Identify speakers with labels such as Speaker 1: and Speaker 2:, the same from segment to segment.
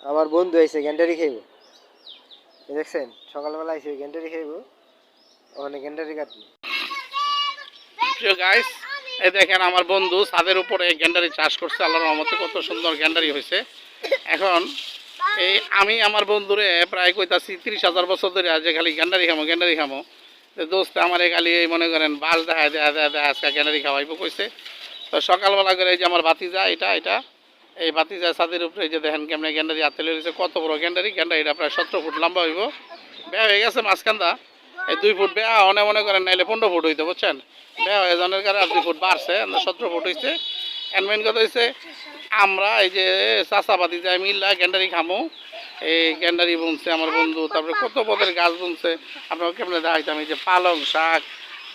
Speaker 1: আমার বন্ধু আইছে গ্যান্ডারি খাইব। দেখছেন সকালবেলা আইছে গ্যান্ডারি খাইব, ওখানে গ্যান্ডারি কাটবো।
Speaker 2: প্রিয় গাইস, এই দেখেন আমার বন্ধু ছাদের উপরে গ্যান্ডারি চাষ করছে। আল্লাহর রহমতে কত সুন্দর গ্যান্ডারি হয়েছে। এখন এই আমি আমার বন্ধুরে প্রায় কইতাছি 30,000 বছর ধরে আজ খালি গ্যান্ডারি খামো গ্যান্ডারি খামো। দোস্ত আমার খালি এই মনে করেন বাস দেখা দেয়া দেয়া দেয়া আজকে গ্যান্ডারি খাওয়াইবো কইছে। তো সকালবেলা করে এই যে আমার ভাতিজা এটা এটা এই ভাতিজা ছাদের উপরে এই যে দেখেন কেমনে গ্যান্ডারি হাতে রয়েছে, কত বড় গ্যান্ডারি। গ্যান্ডারিটা প্রায় 17 ফুট লম্বা হইব। বেয়া হয়ে গেছে মাঝখানটা, এই 2 ফুট বেয়া মনে করেন নাইলে 15 ফুট হইতে, বুঝছেন? বেয়া হয়ে জনের কারণে আর 2 ফুট বাড়ছে, 17 ফুট হয়েছে। এন্ড মেন কথা হয়েছে আমরা এই যে চাষাবাদি যাই মিল্লা গ্যান্ডারি খামো। এই গ্যান্ডারি বুনছে আমার বন্ধু, তারপরে কত পদের গাছ বুনছে। আপনাকে কেমনে দেখাইতাম, এই যে পালং শাক,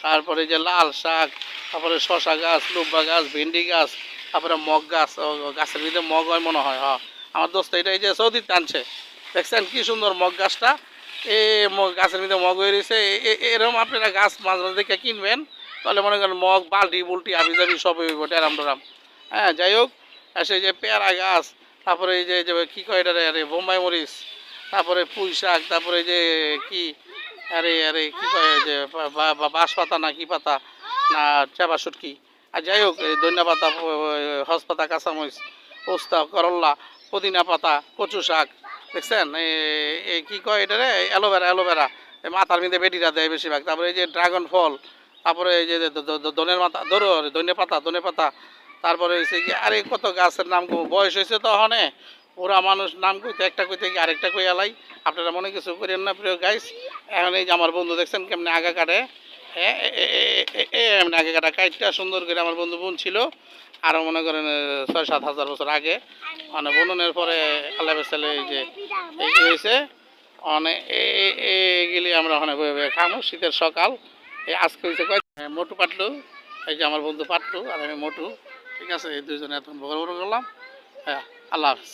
Speaker 2: তারপরে যে লাল শাক, তারপরে শশা গাছ, লুব্বা গাছ, ভেন্ডি গাছ, তারপরে মগ গাছ। গাছের ভিতরে মগ হয় মনে হয়। হ্যাঁ, আমার দোস্ত এটা এই যে সৌদিতে আনছে, দেখছেন কি সুন্দর মগ গাছটা। এই গাছের ভিতরে মগ হয়ে রয়েছে। এরকম আপনারা গাছ মাঝে মাঝে দেখে কিনবেন, তাহলে মনে করেন মগ বাল্টি বুলটি আবি যাবি সব হইব ডেরাম ডরাম। হ্যাঁ, যাই হোক, সেই যে পেয়ারা গাছ, তারপরে এই যে কী কয় এটা আরে বোম্বাই মরিচ, তারপরে পুঁই শাক, তারপরে যে কি আরে আরে কী কয় যে বাঁশ পাতা না কি পাতা না চাপা শুটকি। আর যাই হোক, এই ধনিয়া পাতা, হস পাতা, কাঁচামরিচ, পোস্তা, করল্লা, পুদিনা পাতা, কচু শাক, দেখছেন? এই কী কয় এটা রে, অ্যালোভেরা অ্যালোভেরা এই মাথার মধ্যে বেটিরা দেয় বেশিরভাগ। তারপরে এই যে ড্রাগন ফল, তারপরে এই যে ধনের মাথা ধরো ধনে পাতা, তারপরে হয়েছে কি আরে কত গাছের নাম বয়স হয়েছে তো হনে ওরা মানুষ নাম কইতে একটা কইতে কি আরেকটা কই আলাই। আপনারা মনে কিছু করেন না প্রিয় গাইস। এখন এই যে আমার বন্ধু দেখছেন কেমনে আগা কাটে। এমনি আগে কাটা কাইটটা সুন্দর করে আমার বন্ধু বোন ছিল আরও মনে করেন 6-7 হাজার বছর আগে। মানে বননের পরে আল্লাহ সালে এই যে এই হয়েছে অনেক এগুলি আমরা ওখানে বয়ে বয়ে খামো। শীতের সকাল এই আজকে হয়েছে মোটু পাটলু, এই যে আমার বন্ধু পাটলু আর আমি মোটু। ঠিক আছে, এই দুইজনে এখন বড় বড় করলাম। হ্যাঁ, আল্লাহ হাফিজ।